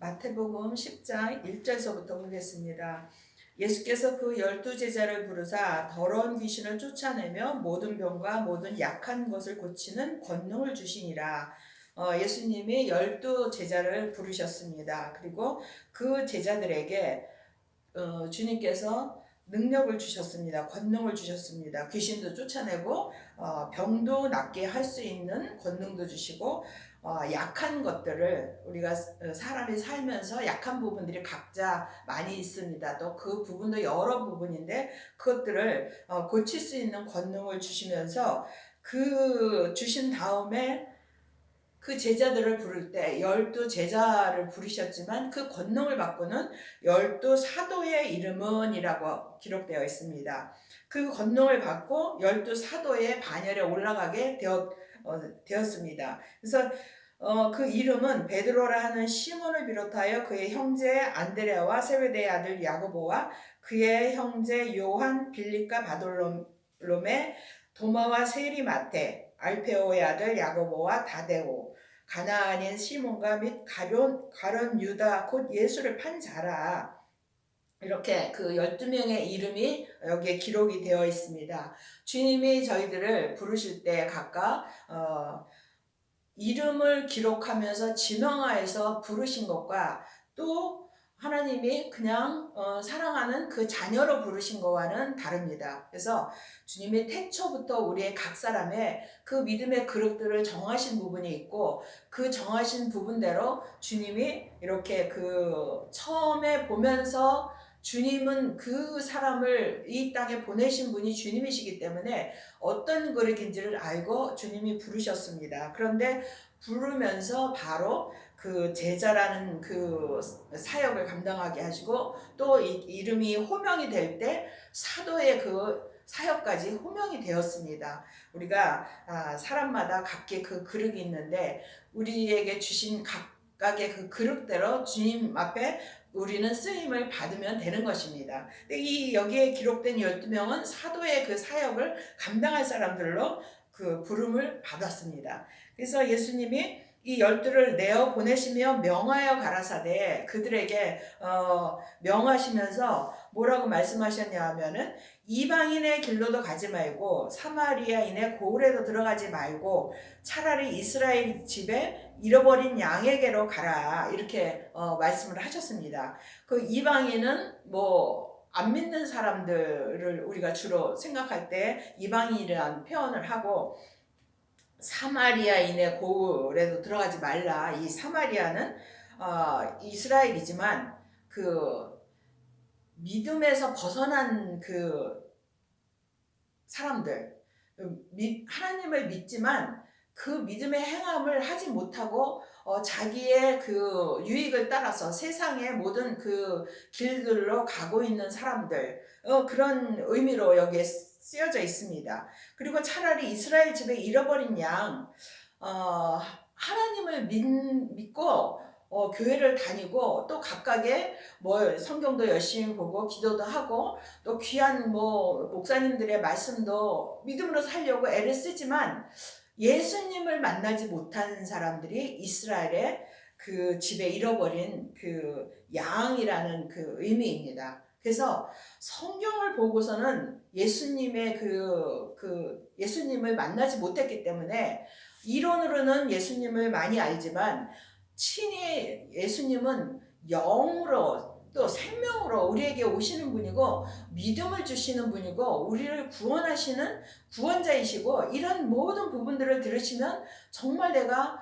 마태복음 10장 1절서부터 보겠습니다. 예수께서 그 12제자를 부르사 더러운 귀신을 쫓아내며 모든 병과 모든 약한 것을 고치는 권능을 주시니라. 예수님이 12제자를 부르셨습니다. 그리고 그 제자들에게 주님께서 능력을 주셨습니다. 권능을 주셨습니다. 귀신도 쫓아내고 병도 낫게 할 수 있는 권능도 주시고 약한 것들을 우리가 사람이 살면서 약한 부분들이 각자 많이 있습니다. 또 그 부분도 여러 부분인데 그것들을 고칠 수 있는 권능을 주시면서 그 주신 다음에 그 제자들을 부를 때 12제자를 부르셨지만 그 권능을 받고는 12사도의 이름은 이라고 기록되어 있습니다. 그 권능을 받고 12사도의 반열에 올라가게 되었습니다. 그래서 그 이름은 베드로라 하는 시몬을 비롯하여 그의 형제 안드레아와 세베대의 아들 야고보와 그의 형제 요한, 빌립과 바돌롬의 도마와 세리마테, 알페오의 아들 야고보와 다데오, 가나안인 시몬과 및 가룟 유다 곧 예수를 판 자라. 이렇게 그 12명의 이름이 여기에 기록이 되어 있습니다. 주님이 저희들을 부르실 때 각각 이름을 기록하면서 지명하여서 부르신 것과 또 하나님이 그냥 사랑하는 그 자녀로 부르신 것과는 다릅니다. 그래서 주님이 태초부터 우리의 각 사람의 그 믿음의 그릇들을 정하신 부분이 있고 그 정하신 부분대로 주님이 이렇게 그 처음에 보면서 주님은 그 사람을 이 땅에 보내신 분이 주님이시기 때문에 어떤 그릇인지를 알고 주님이 부르셨습니다. 그런데 부르면서 바로 그 제자라는 그 사역을 감당하게 하시고 또 이름이 호명이 될 때 사도의 그 사역까지 호명이 되었습니다. 우리가 사람마다 각기 그 그릇이 있는데 우리에게 주신 각각의 그 그릇대로 주님 앞에 우리는 쓰임을 받으면 되는 것입니다. 근데 여기에 기록된 12명은 사도의 그 사역을 감당할 사람들로 그 부름을 받았습니다. 그래서 예수님이 이 12를 내어 보내시며 명하여 가라사대 그들에게 명하시면서 뭐라고 말씀하셨냐 하면은 이방인의 길로도 가지 말고 사마리아인의 고을에도 들어가지 말고 차라리 이스라엘 집에 잃어버린 양에게로 가라 이렇게 말씀을 하셨습니다. 그 이방인은 안 믿는 사람들을 우리가 주로 생각할 때 이방인이라는 표현을 하고 사마리아인의 고을에도 들어가지 말라. 이 사마리아는 이스라엘이지만 그 믿음에서 벗어난 그 사람들 하나님을 믿지만 그 믿음의 행함을 하지 못하고 자기의 그 유익을 따라서 세상의 모든 그 길들로 가고 있는 사람들 그런 의미로 여기에 쓰여져 있습니다. 그리고 차라리 이스라엘 집에 잃어버린 양 하나님을 믿고 교회를 다니고 또 각각의 성경도 열심히 보고 기도도 하고 또 귀한 목사님들의 말씀도 믿음으로 살려고 애를 쓰지만 예수님을 만나지 못한 사람들이 이스라엘의 그 집에 잃어버린 그 양이라는 그 의미입니다. 그래서 성경을 보고서는 예수님의 예수님을 만나지 못했기 때문에 이론으로는 예수님을 많이 알지만 친히 예수님은 영으로 또 생명으로 우리에게 오시는 분이고 믿음을 주시는 분이고 우리를 구원하시는 구원자이시고 이런 모든 부분들을 들으시면 정말 내가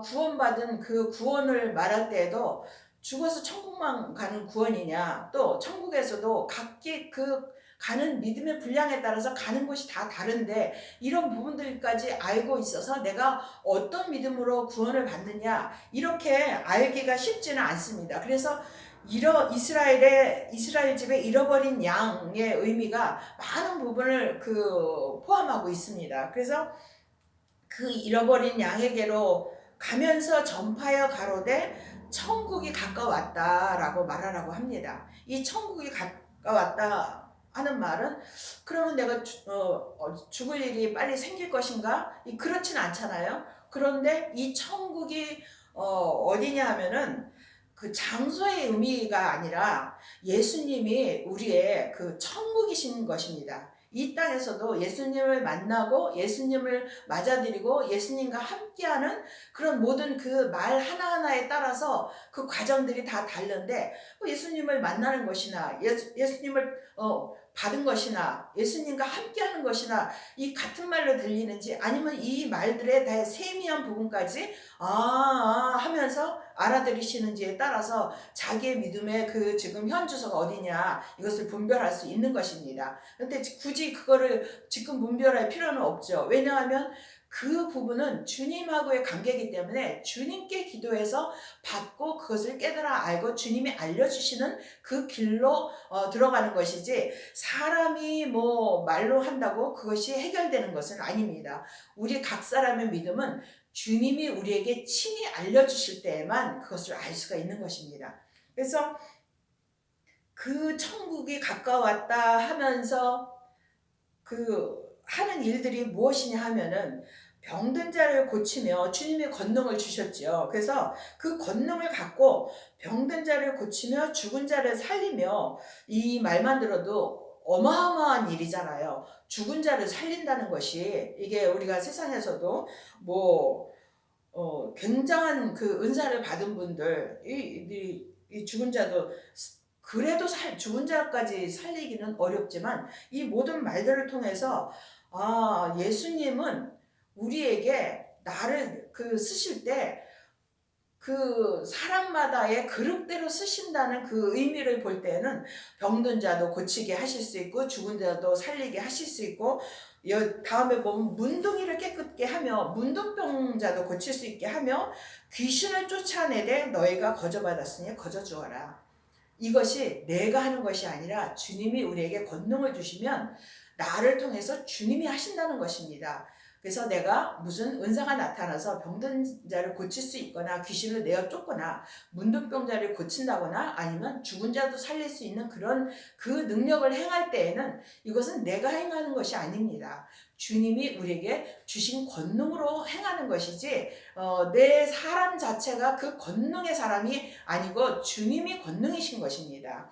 구원받은 그 구원을 말할 때에도 죽어서 천국만 가는 구원이냐 또 천국에서도 각기 그 가는 믿음의 분량에 따라서 가는 곳이 다 다른데 이런 부분들까지 알고 있어서 내가 어떤 믿음으로 구원을 받느냐 이렇게 알기가 쉽지는 않습니다. 그래서 이스라엘 집에 잃어버린 양의 의미가 많은 부분을 포함하고 있습니다. 그래서 그 잃어버린 양에게로 가면서 전파하여 가로되 천국이 가까웠다라고 말하라고 합니다. 이 천국이 가까웠다 하는 말은 그러면 내가 죽을 일이 빨리 생길 것인가? 그렇진 않잖아요. 그런데 이 천국이 어디냐 하면은 그 장소의 의미가 아니라 예수님이 우리의 그 천국이신 것입니다. 이 땅에서도 예수님을 만나고 예수님을 맞아들이고 예수님과 함께하는 그런 모든 그 말 하나하나에 따라서 그 과정들이 다 다른데, 예수님을 만나는 것이나 예수님을 받은 것이나 예수님과 함께하는 것이나 이 같은 말로 들리는지, 아니면 이 말들의 다 세미한 부분까지 하면서 알아들으시는지에 따라서 자기의 믿음의 그 지금 현 주소가 어디냐, 이것을 분별할 수 있는 것입니다. 근데 굳이 그거를 지금 분별할 필요는 없죠. 왜냐하면 그 부분은 주님하고의 관계이기 때문에 주님께 기도해서 받고 그것을 깨달아 알고 주님이 알려주시는 그 길로 들어가는 것이지, 사람이 뭐 말로 한다고 그것이 해결되는 것은 아닙니다. 우리 각 사람의 믿음은 주님이 우리에게 친히 알려주실 때에만 그것을 알 수가 있는 것입니다. 그래서 그 천국이 가까웠다 하면서 그 하는 일들이 무엇이냐 하면은, 병든 자를 고치며 주님의 권능을 주셨죠. 그래서 그 권능을 갖고 병든 자를 고치며 죽은 자를 살리며, 이 말만 들어도 어마어마한 일이잖아요. 죽은 자를 살린다는 것이, 이게 우리가 세상에서도 굉장한 그 은사를 받은 분들, 이 죽은 자도 그래도 죽은 자까지 살리기는 어렵지만, 이 모든 말들을 통해서 예수님은 우리에게 나를 쓰실 때 그 사람마다의 그릇대로 쓰신다는 그 의미를 볼 때는, 병든 자도 고치게 하실 수 있고 죽은 자도 살리게 하실 수 있고, 다음에 보면 문둥이를 깨끗게 하며 문둥병자도 고칠 수 있게 하며 귀신을 쫓아내되 너희가 거저받았으니 거저주어라. 이것이 내가 하는 것이 아니라 주님이 우리에게 권능을 주시면 나를 통해서 주님이 하신다는 것입니다. 그래서 내가 무슨 은사가 나타나서 병든 자를 고칠 수 있거나 귀신을 내어 쫓거나 문둥병자를 고친다거나 아니면 죽은 자도 살릴 수 있는 그런 그 능력을 행할 때에는 이것은 내가 행하는 것이 아닙니다. 주님이 우리에게 주신 권능으로 행하는 것이지, 내 사람 자체가 그 권능의 사람이 아니고 주님이 권능이신 것입니다.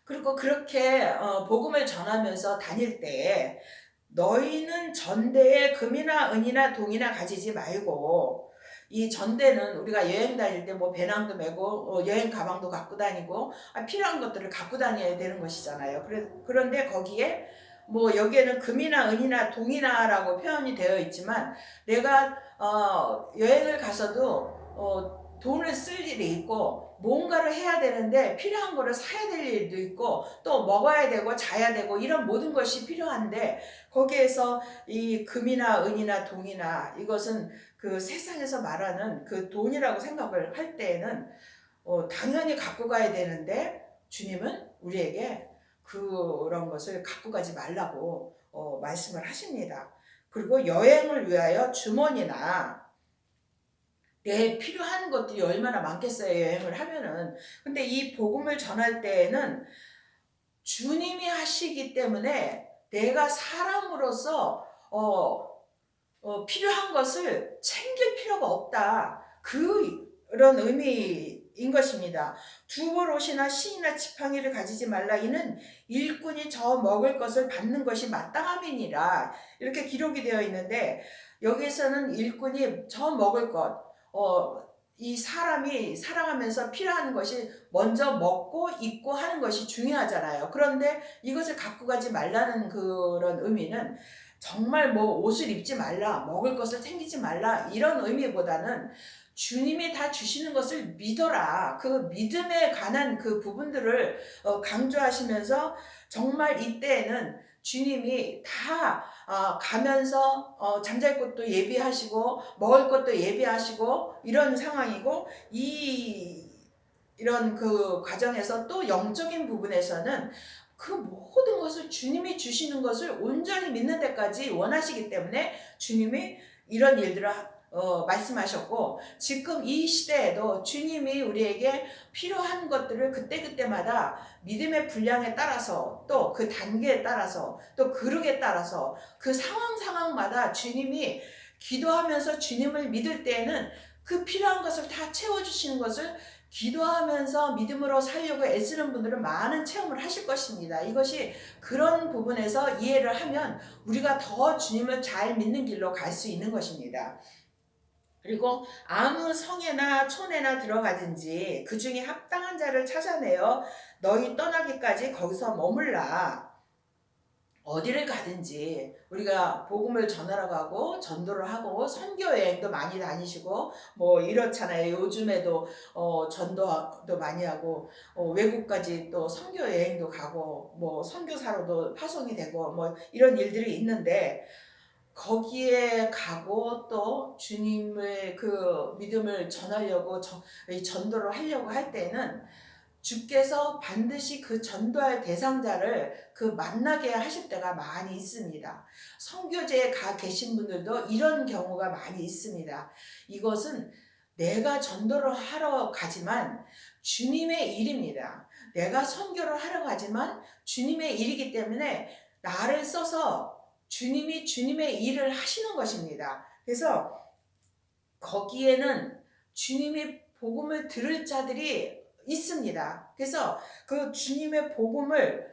그리고 그렇게 복음을 전하면서 다닐 때 너희는 전대에 금이나 은이나 동이나 가지지 말고, 이 전대는 우리가 여행 다닐 때 뭐 배낭도 메고 여행 가방도 갖고 다니고 필요한 것들을 갖고 다녀야 되는 것이잖아요. 그런데 거기에 뭐 여기에는 금이나 은이나 동이나라고 표현이 되어 있지만, 내가 여행을 가서도 돈을 쓸 일이 있고 뭔가를 해야 되는데 필요한 거를 사야 될 일도 있고 또 먹어야 되고 자야 되고 이런 모든 것이 필요한데, 거기에서 이 금이나 은이나 동이나 이것은 그 세상에서 말하는 그 돈이라고 생각을 할 때에는 당연히 갖고 가야 되는데, 주님은 우리에게 그런 것을 갖고 가지 말라고 말씀을 하십니다. 그리고 여행을 위하여 주머니나, 내 필요한 것들이 얼마나 많겠어요, 여행을 하면은. 근데 이 복음을 전할 때에는 주님이 하시기 때문에 내가 사람으로서 필요한 것을 챙길 필요가 없다, 그런 의미인 것입니다. 두벌옷이나 신이나 지팡이를 가지지 말라. 이는 일꾼이 저 먹을 것을 받는 것이 마땅함이니라. 이렇게 기록이 되어 있는데, 여기에서는 일꾼이 저 먹을 것, 이 사람이 살아가면서 필요한 것이 먼저 먹고 입고 하는 것이 중요하잖아요. 그런데 이것을 갖고 가지 말라는 그런 의미는 정말 뭐 옷을 입지 말라, 먹을 것을 챙기지 말라, 이런 의미보다는 주님이 다 주시는 것을 믿어라, 그 믿음에 관한 그 부분들을 강조하시면서, 정말 이때에는 주님이 다 가면서 잠잘 곳도 예비하시고 먹을 것도 예비하시고 이런 상황이고, 이런 그 과정에서 또 영적인 부분에서는 그 모든 것을 주님이 주시는 것을 온전히 믿는 데까지 원하시기 때문에 주님이 이런 일들을 말씀하셨고, 지금 이 시대에도 주님이 우리에게 필요한 것들을 그때그때마다 믿음의 분량에 따라서 또 그 단계에 따라서 또 그릇에 따라서 그 상황마다 주님이 기도하면서 주님을 믿을 때에는 그 필요한 것을 다 채워주시는 것을 기도하면서 믿음으로 살려고 애쓰는 분들은 많은 체험을 하실 것입니다. 이것이 그런 부분에서 이해를 하면 우리가 더 주님을 잘 믿는 길로 갈 수 있는 것입니다. 그리고 아무 성에나 촌에나 들어가든지 그 중에 합당한 자를 찾아내어 너희 떠나기까지 거기서 머물라. 어디를 가든지 우리가 복음을 전하러 가고 전도를 하고 선교 여행도 많이 다니시고 뭐 이렇잖아요. 요즘에도 전도도 많이 하고 외국까지 또 선교 여행도 가고 뭐 선교사로도 파송이 되고 뭐 이런 일들이 있는데, 거기에 가고 또 주님의 그 믿음을 전하려고 전도를 하려고 할 때는 주께서 반드시 그 전도할 대상자를 그 만나게 하실 때가 많이 있습니다. 선교제에 가 계신 분들도 이런 경우가 많이 있습니다. 이것은 내가 전도를 하러 가지만 주님의 일입니다. 내가 선교를 하러 가지만 주님의 일이기 때문에 나를 써서 주님이 주님의 일을 하시는 것입니다. 그래서 거기에는 주님의 복음을 들을 자들이 있습니다. 그래서 그 주님의 복음을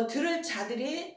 들을 자들이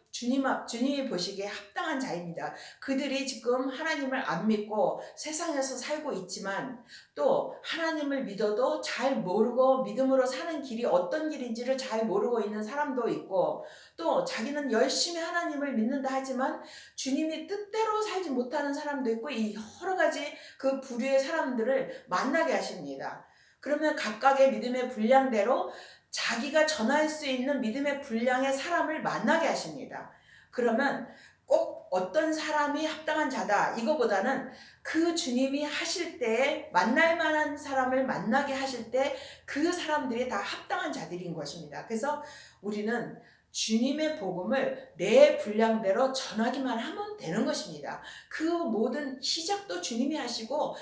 주님이 보시기에 합당한 자입니다. 그들이 지금 하나님을 안 믿고 세상에서 살고 있지만 또 하나님을 믿어도 잘 모르고 믿음으로 사는 길이 어떤 길인지를 잘 모르고 있는 사람도 있고, 또 자기는 열심히 하나님을 믿는다 하지만 주님이 뜻대로 살지 못하는 사람도 있고, 이 여러 가지 그 부류의 사람들을 만나게 하십니다. 그러면 각각의 믿음의 분량대로 자기가 전할 수 있는 믿음의 분량의 사람을 만나게 하십니다. 그러면 꼭 어떤 사람이 합당한 자다 이거보다는 그 주님이 하실 때 만날 만한 사람을 만나게 하실 때 그 사람들이 다 합당한 자들인 것입니다. 그래서 우리는 주님의 복음을 내 분량대로 전하기만 하면 되는 것입니다. 그 모든 시작도 주님이 하시고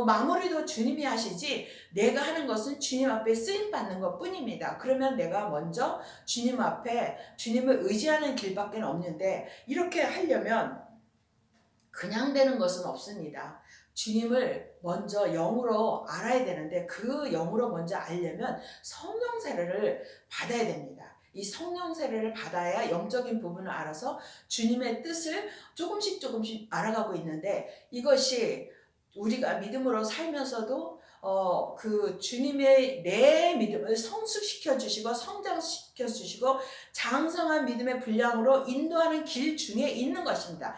마무리도 주님이 하시지 내가 하는 것은 주님 앞에 쓰임받는 것 뿐입니다. 그러면 내가 먼저 주님 앞에 주님을 의지하는 길밖에 없는데, 이렇게 하려면 그냥 되는 것은 없습니다. 주님을 먼저 영으로 알아야 되는데, 그 영으로 먼저 알려면 성령 세례를 받아야 됩니다. 이 성령 세례를 받아야 영적인 부분을 알아서 주님의 뜻을 조금씩 알아가고 있는데, 이것이 우리가 믿음으로 살면서도 그 주님의 내 믿음을 성숙시켜 주시고 성장시켜 주시고 장성한 믿음의 분량으로 인도하는 길 중에 있는 것입니다.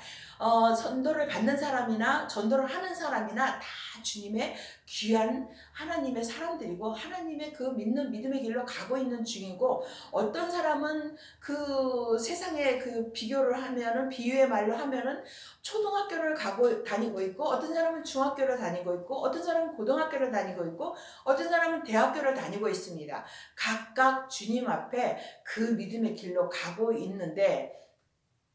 전도를 받는 사람이나 전도를 하는 사람이나 다 주님의 귀한 하나님의 사람들이고 하나님의 그 믿는 믿음의 길로 가고 있는 중이고, 어떤 사람은 그 세상에 그 비교를 하면은 비유의 말로 하면은 초등학교를 다니고 있고, 어떤 사람은 중학교를 다니고 있고, 어떤 사람은 고등학교를 다니고 있고, 어떤 사람은 대학교를 다니고 있습니다. 각각 주님 앞에 그 믿음의 길로 가고 있는데,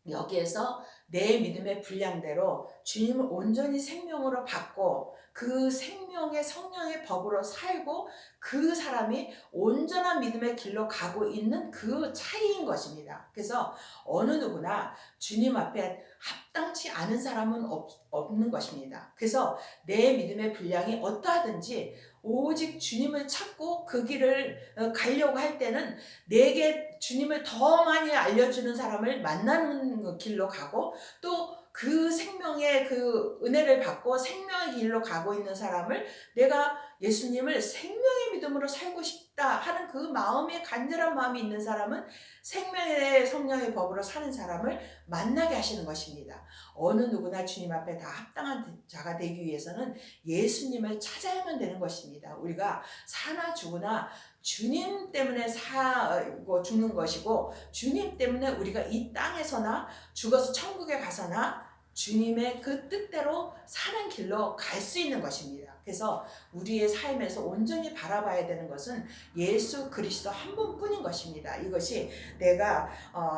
여기에서 내 믿음의 분량대로 주님을 온전히 생명으로 받고 그 생명의 성령의 법으로 살고 그 사람이 온전한 믿음의 길로 가고 있는 그 차이인 것입니다. 그래서 어느 누구나 주님 앞에 합당치 않은 사람은 없는 것입니다. 그래서 내 믿음의 분량이 어떠하든지 오직 주님을 찾고 그 길을 가려고 할 때는 내게 주님을 더 많이 알려주는 사람을 만나는 길로 가고, 또 그 생명의 그 은혜를 받고 생명의 길로 가고 있는 사람을, 내가 예수님을 생명의 믿음으로 살고 싶다 하는 그 마음에 간절한 마음이 있는 사람은 생명의 성령의 법으로 사는 사람을 만나게 하시는 것입니다. 어느 누구나 주님 앞에 다 합당한 자가 되기 위해서는 예수님을 찾아야만 되는 것입니다. 우리가 사나 죽으나 주님 때문에 살고 죽는 것이고, 주님 때문에 우리가 이 땅에서나 죽어서 천국에 가서나 주님의 그 뜻대로 사는 길로 갈 수 있는 것입니다. 그래서 우리의 삶에서 온전히 바라봐야 되는 것은 예수 그리스도 한 분뿐인 것입니다. 이것이 내가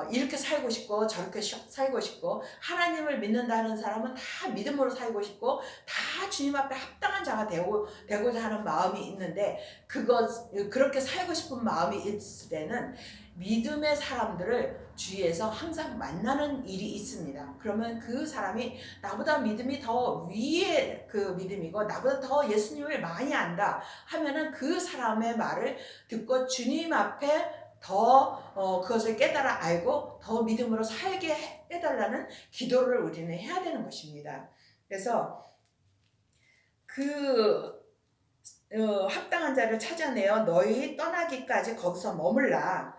이렇게 살고 싶고 저렇게 살고 싶고, 하나님을 믿는다는 사람은 다 믿음으로 살고 싶고 다 주님 앞에 합당한 자가 되고자 하는 마음이 있는데, 그렇게 살고 싶은 마음이 있을 때는 믿음의 사람들을 주위에서 항상 만나는 일이 있습니다. 그러면 그 사람이 나보다 믿음이 더 위에 그 믿음이고 나보다 더 예수님을 많이 안다 하면은 그 사람의 말을 듣고 주님 앞에 더 그것을 깨달아 알고 더 믿음으로 살게 해달라는 기도를 우리는 해야 되는 것입니다. 그래서 그 합당한 자를 찾아내어 너희 떠나기까지 거기서 머물라.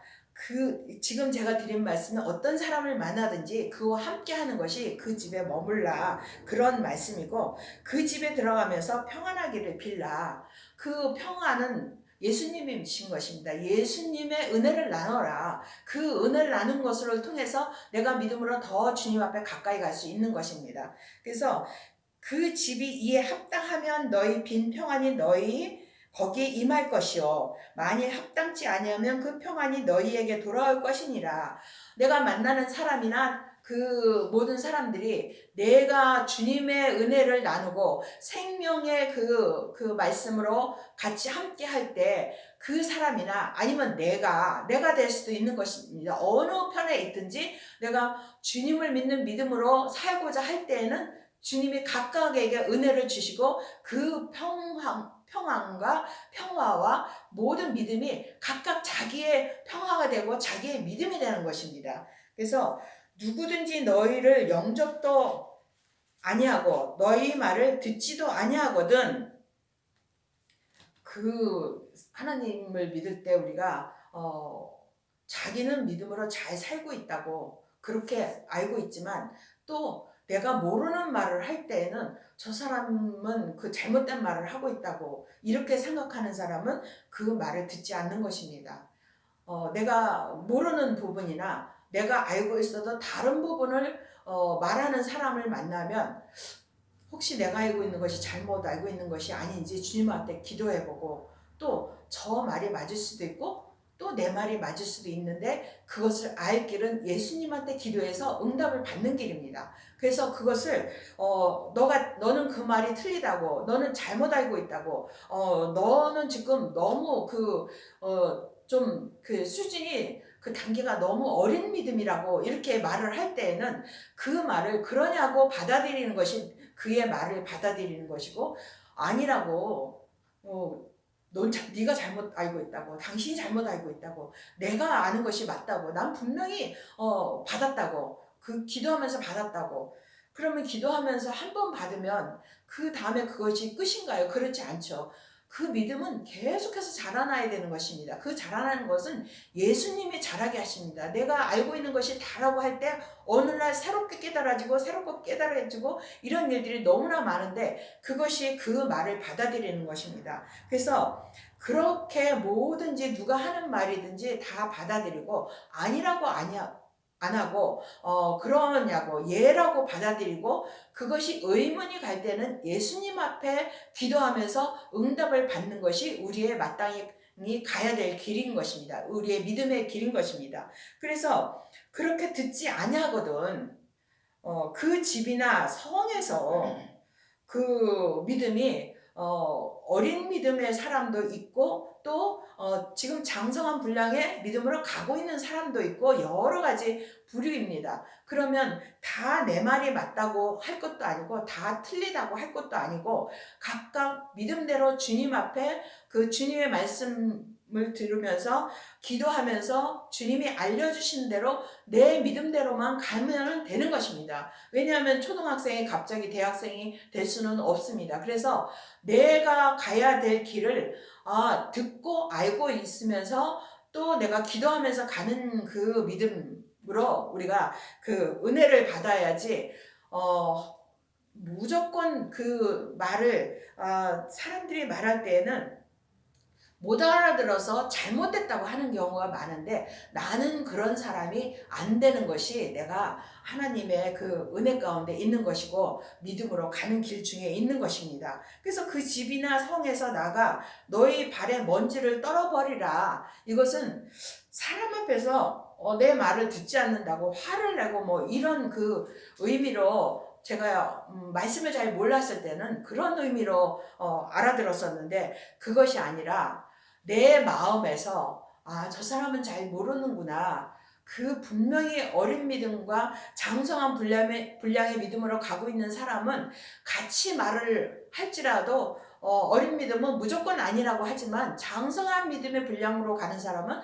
지금 제가 드린 말씀은 어떤 사람을 만나든지 그와 함께 하는 것이 그 집에 머물라, 그런 말씀이고, 그 집에 들어가면서 평안하기를 빌라. 그 평안은 예수님이신 것입니다. 예수님의 은혜를 나눠라. 그 은혜를 나눈 것을 통해서 내가 믿음으로 더 주님 앞에 가까이 갈 수 있는 것입니다. 그래서 그 집이 이에 합당하면 너희 빈 평안이 너희 거기에 임할 것이요 만일 합당치 아니하면 그 평안이 너희에게 돌아올 것이니라. 내가 만나는 사람이나 그 모든 사람들이 내가 주님의 은혜를 나누고 생명의 그 말씀으로 같이 함께 할 때 그 사람이나 아니면 내가 될 수도 있는 것입니다. 어느 편에 있든지 내가 주님을 믿는 믿음으로 살고자 할 때에는 주님이 각각에게 은혜를 주시고 그 평안과 평화와 모든 믿음이 각각 자기의 평화가 되고 자기의 믿음이 되는 것입니다. 그래서 누구든지 너희를 영접도 아니하고 너희 말을 듣지도 아니하거든. 그 하나님을 믿을 때 우리가 자기는 믿음으로 잘 살고 있다고 그렇게 알고 있지만 또 내가 모르는 말을 할 때에는 저 사람은 그 잘못된 말을 하고 있다고 이렇게 생각하는 사람은 그 말을 듣지 않는 것입니다. 내가 모르는 부분이나 내가 알고 있어도 다른 부분을 말하는 사람을 만나면 혹시 내가 알고 있는 것이 잘못 알고 있는 것이 아닌지 주님한테 기도해보고 또 저 말이 맞을 수도 있고 또 내 말이 맞을 수도 있는데 그것을 알 길은 예수님한테 기도해서 응답을 받는 길입니다. 그래서 그것을 너는 그 말이 틀리다고, 너는 잘못 알고 있다고, 너는 지금 너무 좀 그 수준이 그 단계가 너무 어린 믿음이라고 이렇게 말을 할 때에는 그 말을 그러냐고 받아들이는 것이 그의 말을 받아들이는 것이고, 아니라고 네가 잘못 알고 있다고, 당신이 잘못 알고 있다고, 내가 아는 것이 맞다고, 난 분명히 받았다고, 그 기도하면서 받았다고. 그러면 기도하면서 한 번 받으면 그 다음에 그것이 끝인가요? 그렇지 않죠. 그 믿음은 계속해서 자라나야 되는 것입니다. 그 자라나는 것은 예수님이 자라게 하십니다. 내가 알고 있는 것이 다라고 할 때 어느 날 새롭게 깨달아지고 새롭게 깨달아지고 이런 일들이 너무나 많은데 그것이 그 말을 받아들이는 것입니다. 그래서 그렇게 뭐든지 누가 하는 말이든지 다 받아들이고 아니라고 안 하고 그러냐고 예라고 받아들이고 그것이 의문이 갈 때는 예수님 앞에 기도하면서 응답을 받는 것이 우리의 마땅히 가야 될 길인 것입니다. 우리의 믿음의 길인 것입니다. 그래서 그렇게 듣지 아니하거든 그 집이나 성에서 그 믿음이 어린 믿음의 사람도 있고 또 지금 장성한 분량의 믿음으로 가고 있는 사람도 있고 여러 가지 부류입니다. 그러면 다 내 말이 맞다고 할 것도 아니고 다 틀리다고 할 것도 아니고 각각 믿음대로 주님 앞에 그 주님의 말씀을 들으면서 기도하면서 주님이 알려주신 대로 내 믿음대로만 가면 되는 것입니다. 왜냐하면 초등학생이 갑자기 대학생이 될 수는 없습니다. 그래서 내가 가야 될 길을 듣고 알고 있으면서 또 내가 기도하면서 가는 그 믿음으로 우리가 그 은혜를 받아야지 무조건 그 말을 사람들이 말할 때에는 못 알아들어서 잘못됐다고 하는 경우가 많은데 나는 그런 사람이 안 되는 것이 내가 하나님의 그 은혜 가운데 있는 것이고 믿음으로 가는 길 중에 있는 것입니다. 그래서 그 집이나 성에서 나가 너희 발에 먼지를 떨어버리라. 이것은 사람 앞에서 내 말을 듣지 않는다고 화를 내고 뭐 이런 그 의미로 제가 말씀을 잘 몰랐을 때는 그런 의미로 알아들었었는데 그것이 아니라 내 마음에서 저 사람은 잘 모르는구나. 그 분명히 어린 믿음과 장성한 분량의 믿음으로 가고 있는 사람은 같이 말을 할지라도 어린 믿음은 무조건 아니라고 하지만 장성한 믿음의 분량으로 가는 사람은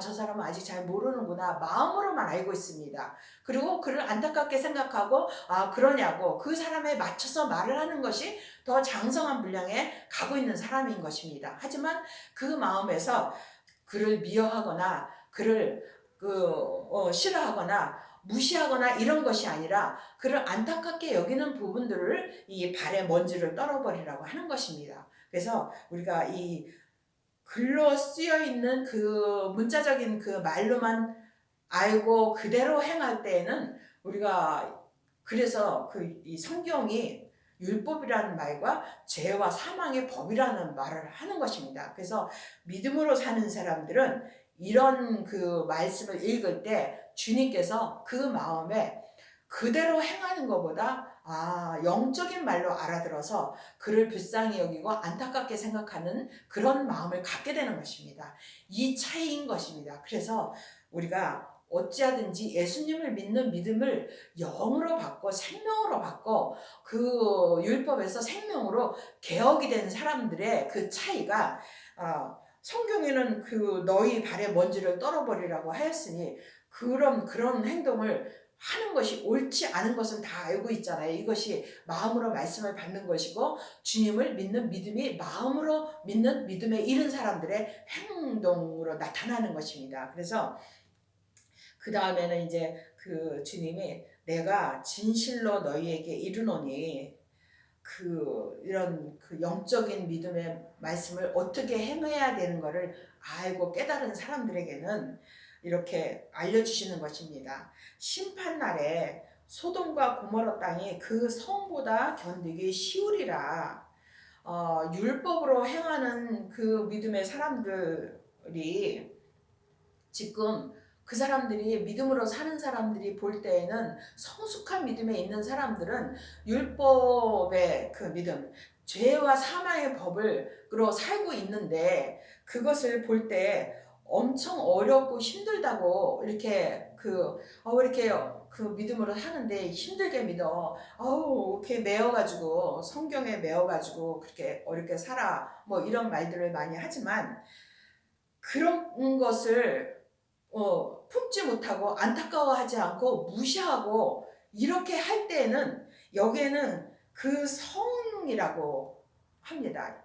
저 사람은 아직 잘 모르는구나 마음으로만 알고 있습니다. 그리고 그를 안타깝게 생각하고 그러냐고 그 사람에 맞춰서 말을 하는 것이 더 장성한 분량에 가고 있는 사람인 것입니다. 하지만 그 마음에서 그를 미워하거나 그를 싫어하거나 무시하거나 이런 것이 아니라 그를 안타깝게 여기는 부분들을 이 발에 먼지를 떨어버리라고 하는 것입니다. 그래서 우리가 이 글로 쓰여 있는 그 문자적인 그 말로만 알고 그대로 행할 때에는 우리가 그래서 이 성경이 율법이라는 말과 죄와 사망의 법이라는 말을 하는 것입니다. 그래서 믿음으로 사는 사람들은 이런 그 말씀을 읽을 때 주님께서 그 마음에 그대로 행하는 것보다 영적인 말로 알아들어서 그를 불쌍히 여기고 안타깝게 생각하는 그런 마음을 갖게 되는 것입니다. 이 차이인 것입니다. 그래서 우리가 어찌하든지 예수님을 믿는 믿음을 영으로 받고 생명으로 받고 그 율법에서 생명으로 개혁이 된 사람들의 그 차이가 성경에는 그 너희 발에 먼지를 떨어버리라고 하였으니 그런 행동을 하는 것이 옳지 않은 것은 다 알고 있잖아요. 이것이 마음으로 말씀을 받는 것이고 주님을 믿는 믿음이 마음으로 믿는 믿음에 이른 사람들의 행동으로 나타나는 것입니다. 그래서 그 다음에는 이제 그 주님이 내가 진실로 너희에게 이르노니 이런 영적인 믿음의 말씀을 어떻게 행해야 되는 것을 알고 깨달은 사람들에게는 이렇게 알려주시는 것입니다. 심판날에 소돔과 고모라 땅이 그 성보다 견디기 쉬우리라. 율법으로 행하는 그 믿음의 사람들이 지금 그 사람들이 믿음으로 사는 사람들이 볼 때에는 성숙한 믿음에 있는 사람들은 율법의 그 믿음, 죄와 사망의 법으로 살고 있는데 그것을 볼 때 엄청 어렵고 힘들다고 이렇게 그 믿음으로 사는데 힘들게 믿어. 이렇게 매여가지고 성경에 매여가지고 그렇게 어렵게 살아. 뭐 이런 말들을 많이 하지만 그런 것을 품지 못하고 안타까워하지 않고 무시하고 이렇게 할 때에는 여기에는 그 성이라고 합니다.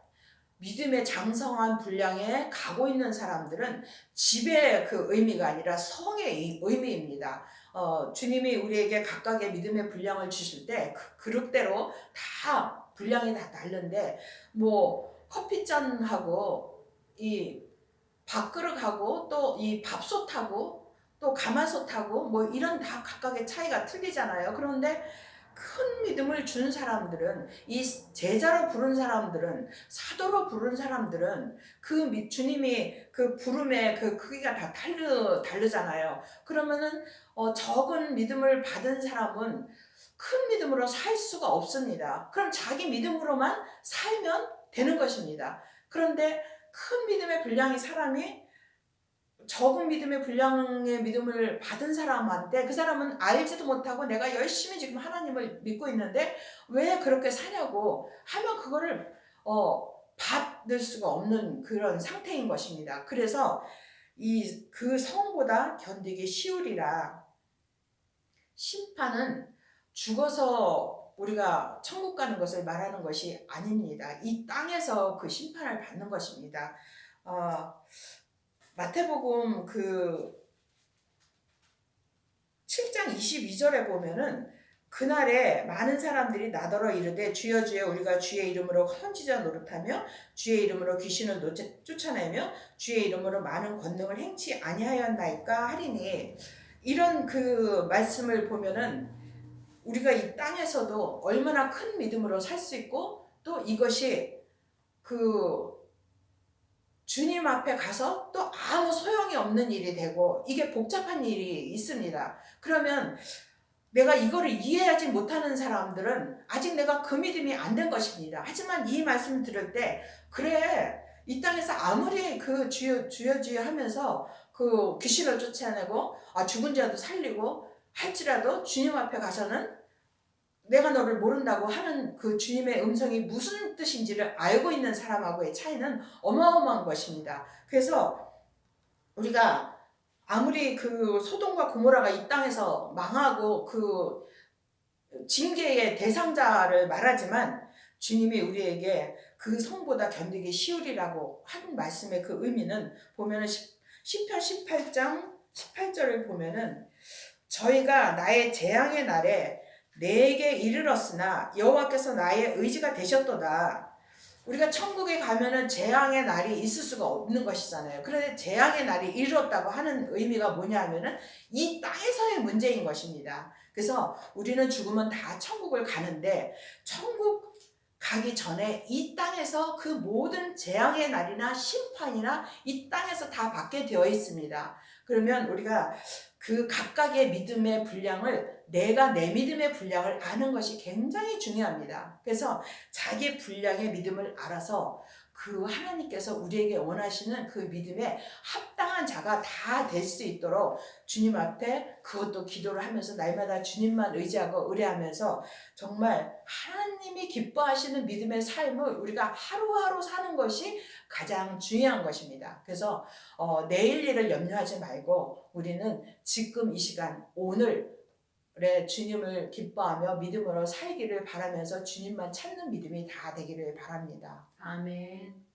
믿음의 장성한 분량에 가고 있는 사람들은 집의 그 의미가 아니라 성의 의미입니다. 주님이 우리에게 각각의 믿음의 분량을 주실 때 그 그릇대로 다 분량이 다 다른데 뭐 커피잔하고 이 밥그릇하고 또 이 밥솥하고 또 가마솥하고 뭐 이런 다 각각의 차이가 틀리잖아요. 그런데 큰 믿음을 준 사람들은 이 제자로 부른 사람들은 사도로 부른 사람들은 주님이 그 부름의 그 크기가 다 다르잖아요. 그러면은 적은 믿음을 받은 사람은 큰 믿음으로 살 수가 없습니다. 그럼 자기 믿음으로만 살면 되는 것입니다. 그런데 큰 믿음의 분량의 사람이 적은 믿음의 분량의 믿음을 받은 사람한테 그 사람은 알지도 못하고 내가 열심히 지금 하나님을 믿고 있는데 왜 그렇게 사냐고 하면 그거를 받을 수가 없는 그런 상태인 것입니다. 그래서 그 성보다 견디기 쉬우리라. 심판은 죽어서 우리가 천국 가는 것을 말하는 것이 아닙니다. 이 땅에서 그 심판을 받는 것입니다. 마태복음 7장 22절에 보면은 그날에 많은 사람들이 나더러 이르되 주여 주여 우리가 주의 이름으로 선지자 노릇하며 주의 이름으로 귀신을 쫓아내며 주의 이름으로 많은 권능을 행치 아니하였나이까 하리니 이런 그 말씀을 보면은 우리가 이 땅에서도 얼마나 큰 믿음으로 살 수 있고 또 이것이 주님 앞에 가서 또 아무 소용이 없는 일이 되고 이게 복잡한 일이 있습니다. 그러면 내가 이거를 이해하지 못하는 사람들은 아직 내가 그 믿음이 안 된 것입니다. 하지만 이 말씀을 들을 때 그래 이 땅에서 아무리 그 주여 하면서 그 귀신을 쫓아내고 죽은 자도 살리고 할지라도 주님 앞에 가서는 내가 너를 모른다고 하는 그 주님의 음성이 무슨 뜻인지를 알고 있는 사람하고의 차이는 어마어마한 것입니다. 그래서 우리가 아무리 그 소돔과 고모라가 이 땅에서 망하고 그 징계의 대상자를 말하지만 주님이 우리에게 그 성보다 견디기 쉬우리라고 하는 말씀의 그 의미는 보면은 시편 18장 18절을 보면은 저희가 나의 재앙의 날에 내게 이르렀으나 여호와께서 나의 의지가 되셨도다. 우리가 천국에 가면은 재앙의 날이 있을 수가 없는 것이잖아요. 그런데 재앙의 날이 이르렀다고 하는 의미가 뭐냐 하면은 이 땅에서의 문제인 것입니다. 그래서 우리는 죽으면 다 천국을 가는데 천국 가기 전에 이 땅에서 그 모든 재앙의 날이나 심판이나 이 땅에서 다 받게 되어 있습니다. 그러면 우리가 그 각각의 믿음의 분량을 내가 내 믿음의 분량을 아는 것이 굉장히 중요합니다. 그래서 자기 분량의 믿음을 알아서 그 하나님께서 우리에게 원하시는 그 믿음에 합당한 자가 다 될 수 있도록 주님 앞에 그것도 기도를 하면서 날마다 주님만 의지하고 의뢰하면서 정말 하나님이 기뻐하시는 믿음의 삶을 우리가 하루하루 사는 것이 가장 중요한 것입니다. 그래서 내일 일을 염려하지 말고 우리는 지금 이 시간 오늘의 주님을 기뻐하며 믿음으로 살기를 바라면서 주님만 찾는 믿음이 다 되기를 바랍니다. 아멘.